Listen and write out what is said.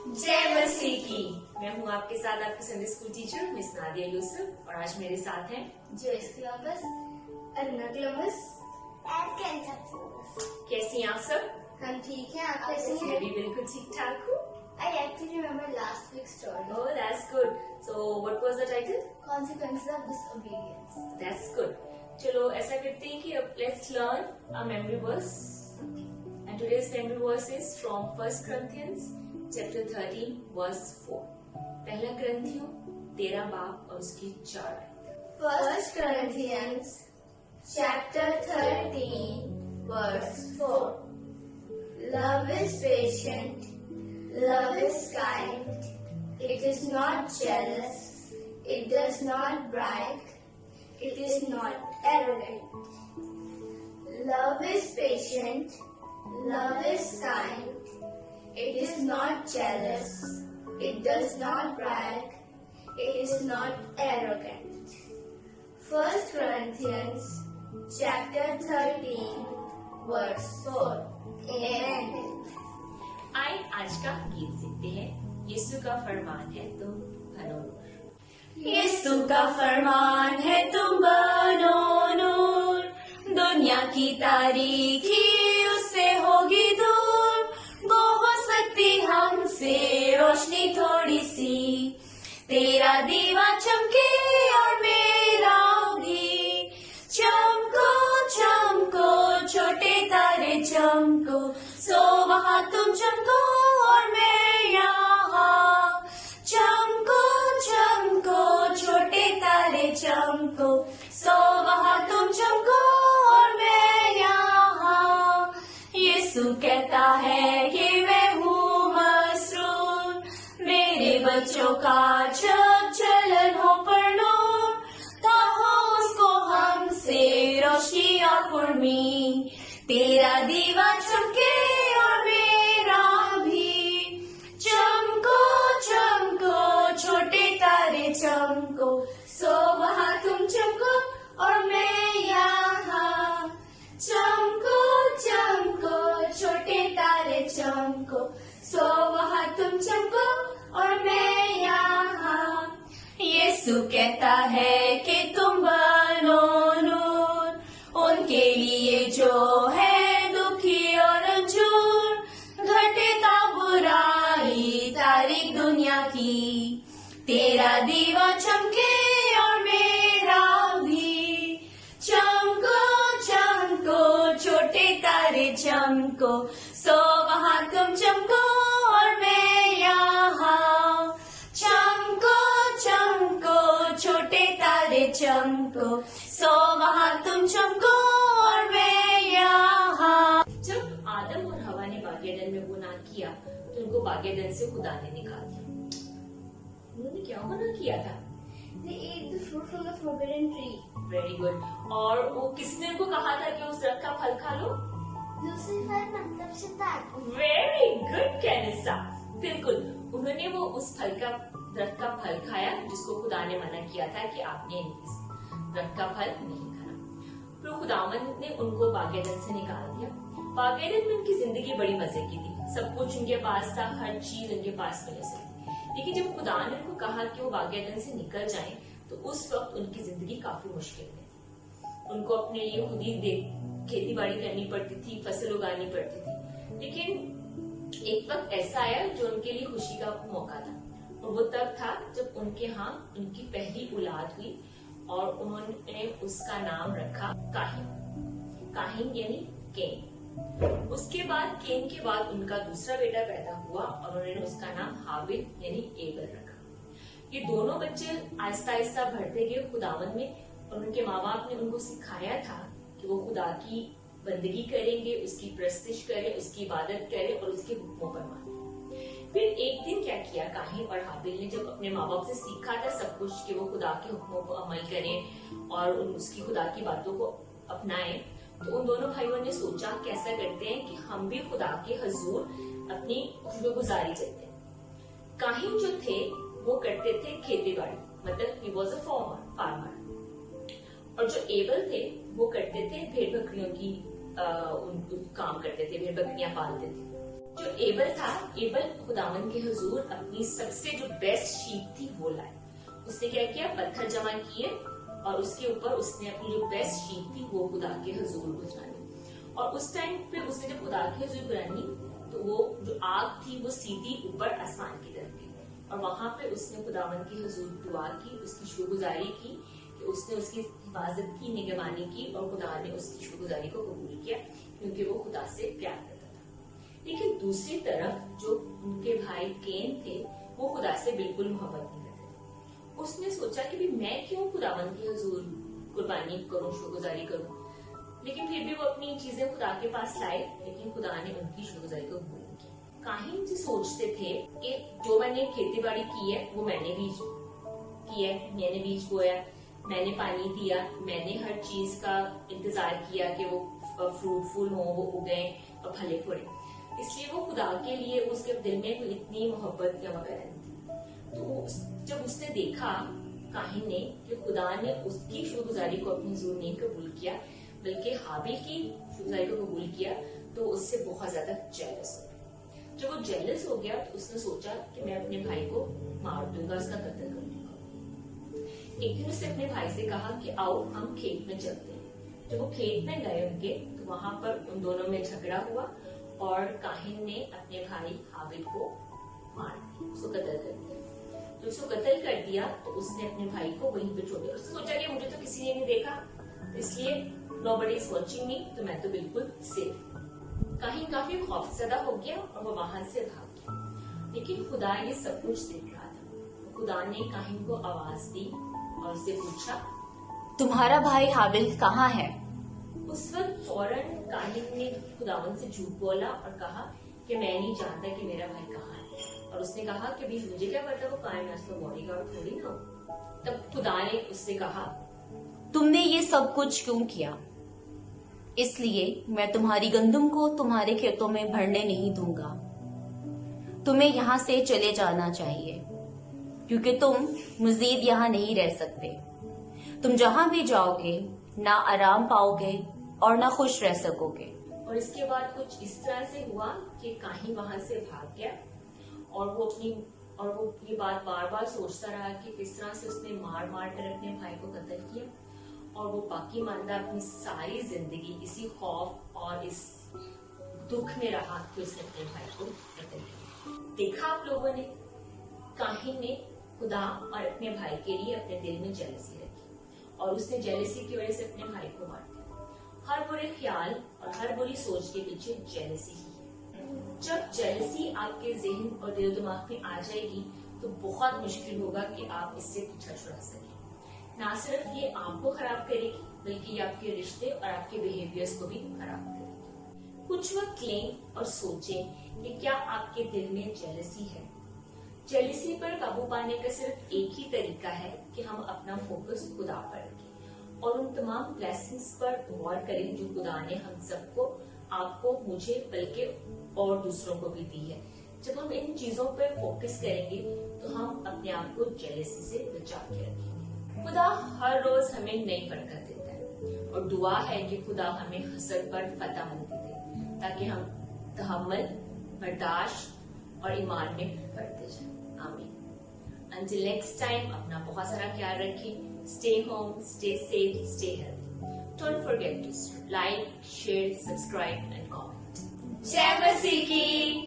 जय मसीह की। मैं हूँ आपके साथ आपकी Sunday school teacher miss Nadia Yusuf और आज मेरे साथ हैं Joyce Columbus, Aruna Columbus and Kansas City. कैसी हैं आप सब? हम ठीक हैं। आप कैसे मैं हैं? भी बिल्कुल ठीक ठाक हूँ। I actually remember last week's story. Oh, that's good. So, what was the title? Consequences of disobedience. That's good. चलो ऐसा करते हैं कि अब let's learn a memory verse. And today's memory verse is from 1 Corinthians chapter 13 verse 4. पहला ग्रंथियों 13 बाब और उसकी 4। 1 Corinthians chapter 13 verse 4. Love is patient, love is kind, it is not jealous, it does not brag, it is not arrogant. Love is patient, love is kind, it is not jealous, it does not brag, it is not arrogant. 1 Corinthians chapter 13 verse 4. Amen. आइए आज का गीत सीखते हैं। यीशु का फरमान है तुम बनो नूर। यीशु का फरमान है तुम बनो नूर, दुनिया की तारीकी उससे होगी दूर। वो हो सकती हमसे रोशनी थोड़ी सी, तेरा दीवा चमके और मेरा भी। चमको चमको छोटे तारे चमको, सो वहाँ तुम चमको और मैं यहाँ। चमको चमको छोटे तारे चमको, सो वहाँ तुम चमको और मैं यहाँ। यीशु कहता है कि मैं हूँ मसरूर, मेरे बच्चों का जब चलन हो पर नूर, ताहो उसको हमसे रोशनी और कुर्मी। तेरा दीवा चमके और मेरा भी। चमको चमको छोटे तारे चमको, सो वहाँ तुम चमको और मैं यहाँ। चमको चमको छोटे तारे चमको, सो वहाँ तुम चमको और मैं यहाँ। यीशु कहता है कि तुम बनो नूर, उनके लिए जो है दुखी और रंजूर। घटेता बुराई तारीख दुनिया की, तेरा दीवा चमके और मेरा भी। चमको चमको छोटे तारे चमको, सो वहाँ तुम चमको और मैं यहाँ। चमको चमको छोटे तारे चमको, सो वहाँ तुम चमको और मैं यहाँ। जब आदम और हवा ने बागेदन में गुनाह किया तो उनको बागेदन से खुदा ने निकाल दिया। उन्होंने क्या गुनाह किया था? They ate the fruit from the forbidden tree. Very good. और वो किसने उनको कहा था कि उस दरख्त का फल खा लो? Lucifer मतलब शैतान। वेरी गुड कैनिसा, बिल्कुल। उन्होंने वो उस फल का दरख्त का फल खाया जिसको खुदा ने मना किया था कि आपने इस दरख्त का फल नहीं खाना। फिर खुदावन ने उनको बागेदन से निकाल दिया। बागेदन में उनकी जिंदगी बड़ी मजे की थी, सब कुछ उनके पास था, हर चीज उनके पास मिल सकती। लेकिन जब खुदा ने उनको कहा कि वो बागेदन से निकल जाएं, तो उस वक्त उनकी जिंदगी काफी मुश्किल में। उनको अपने लिए खुद ही खेती बाड़ी करनी पड़ती थी, फसल उगानी पड़ती थी। लेकिन एक वक्त ऐसा आया जो उनके लिए खुशी का मौका था, और वो तब था जब उनके यहाँ उनकी पहली औलाद हुई और उन्होंने उसका नाम रखा काहीन। काहीन यानी केन। उसके बाद केन के बाद उनका दूसरा बेटा पैदा हुआ और उन्होंने उसका नाम हाबिल यानी एबल रखा। ये दोनों बच्चे आहिस्ता आहिस्ता बढ़ते गए खुदावन में, और उनके माँ बाप ने उनको सिखाया था कि वो खुदा की बंदगी करेंगे, उसकी प्रस्तिश करें, उसकी इबादत करें और उसके हुक्मों पर माने। फिर एक दिन क्या किया काहीन और हाबिल ने, जब अपने माँ बाप से सीखा था सब कुछ कि वो खुदा के हुक्मों को अमल करें और उसकी खुदा की बातों को अपनाएं, तो उन दोनों भाइयों ने सोचा कि ऐसा करते हैं कि हम भी खुदा के हजूर अपनी शुक्रगुजारी करते हैं। काहीन जो थे वो करते थे खेती बाड़ी, मतलब ही वॉज अ फार्मर। और जो एबल थे वो करते थे भेड़ बकरियों की काम करते थे, भेड़ बकरियां पालते थे। जो एबल था, एबल खुदावन के हुजूर अपनी सबसे जो बेस्ट शीप थी वो लाए। उसने क्या किया, पत्थर जमा किए और उसके ऊपर उसने अपनी जो बेस्ट शीप थी वो खुदा के हुजूर गुजरानी। और उस टाइम पे उसने जब खुदा के हुजूर गुजरानी तो वो जो आग थी वो सीधी ऊपर आसमान की तरफ गई और वहां पे उसने खुदावन के हुजूर दुआ की, उसकी शुक्रगुजारी की कि उसने उसकी हिफाजत की, निगरानी की और खुदा ने उसकी शुक्रगुजारी को कबूल किया क्योंकि वो खुदा से प्यार करता था। लेकिन दूसरी तरफ जो उनके भाई केन थे वो खुदा से बिल्कुल मोहब्बत नहीं करते थे। उसने सोचा कि भी मैं क्यों खुदावन के हुजूर कुर्बानी करूं, शुक्रगुजारी करूं, लेकिन फिर भी वो अपनी चीजें खुदा के पास लाए, लेकिन खुदा ने उनकी शुक्रगुजारी को कबूल किया। काहीन जी सोचते थे कि जो मैंने खेती बाड़ी की है वो मैंने बीज किया, मैंने बीज बोया, मैंने पानी दिया, मैंने हर चीज का इंतजार किया कि वो फ्रूटफुल हो, वो उगे और फले फूले, इसलिए वो खुदा के लिए उसके दिल में कोई इतनी मोहब्बत या वगैरह नहीं थी। तो जब उसने देखा काहीन ने कि खुदा ने उसकी शुक्रगुजारी को अपनी हुजूर ने कबूल किया बल्कि हाबिल की शुक्रगुजारी को कबूल किया, तो उससे बहुत ज्यादा जेलस हो गया। जब वो जेलस हो गया तो उसने सोचा कि मैं अपने भाई को मार दूंगा, उसका कत्ल कर दूंगा। एक दिन उसने अपने भाई से कहा कि आओ हम खेत में चलते हैं। जब वो खेत में गए उनके तो वहां पर उन दोनों में झगड़ा हुआ और काहीन ने अपने भाई हाबिल को मार दिया, उसको कत्ल कर दिया। तो उसको कत्ल कर दिया तो उसने अपने भाई को वहीं पे छोड़ दिया। उसने सोचा कि मुझे तो किसी ने नहीं देखा, इसलिए nobody is watching me, तो मैं तो बिल्कुल सेफ। काहीन काफी खौफजदा हो गया और वो वहां से भाग गया, लेकिन खुदा ये सब कुछ देख रहा था। खुदा ने काहीन को आवाज दी और उससे पूछा, तुम्हारा भाई हाबिल कहाँ है? उस वक्त फौरन काहीन ने खुदावन से झूठ बोला और कहा कि मैं नहीं जानता कि मेरा भाई कहाँ है। और उसने कहा कि भी मुझे क्या पता वो कहाँ है, मैं उसका बॉडीगार्ड थोड़ी ना हूँ। तब खुदा ने उससे कहा, तुमने ये सब कुछ क्यों किया? इसलिए मैं तुम्हारी गंदम को तुम्हारे खेतों में भरने नहीं दूंगा। तुम्हें यहाँ से चले जाना चाहिए क्योंकि तुम मजीद यहाँ नहीं रह सकते। तुम जहाँ भी जाओगे ना आराम पाओगे और ना खुश रह सकोगे। और इसके बाद कुछ इस तरह से हुआ कि काहीन वहां से भाग गया और वो ये बात बार बार सोचता रहा कि किस तरह से उसने मार मार कर अपने भाई को कत्ल किया और वो बाकी मानदा अपनी सारी जिंदगी इसी खौफ और इस दुख में रहा कि उसने अपने भाई को कत्ल किया। देखा आप लोगों ने, काहीन ने खुदा और अपने भाई के लिए अपने दिल में जेलसी रखी और उसने जेलसी की वजह से अपने भाई को मार दिया। हर बुरे ख्याल और हर बुरी सोच के पीछे जेलसी ही है। जब जेलसी आपके ज़हन और दिल दिमाग में आ जाएगी तो बहुत मुश्किल होगा कि आप इससे पीछा छुड़ा सकें। ना सिर्फ ये आपको खराब करेगी बल्कि ये आपके रिश्ते और आपके बिहेवियर्स को भी खराब करेगी। कुछ वक्त लें और सोचें कि क्या आपके दिल में जेलसी है। जेलसी पर काबू पाने का सिर्फ एक ही तरीका है कि हम अपना फोकस खुदा पर रखें और उन तमाम ब्लेसिंग्स पर गौर करें जो खुदा ने हम सबको, आपको, मुझे बल्कि और दूसरों को भी दी है। जब हम इन चीजों पर फोकस करेंगे तो हम अपने आप को जेलसी से बचा के रखेंगे। खुदा हर रोज हमें नई बरकत देता है और दुआ है कि खुदा हमें हसद पर फतहमंदी दे ताकि हम तहम्मुल, बर्दाश्त और ईमान में बढ़ते जाएं। आमीन। Until next time, अपना बहुत सारा ख्याल रखें। Stay home, stay safe, stay healthy. Don't forget to like, share, subscribe and comment. जय मसीह की।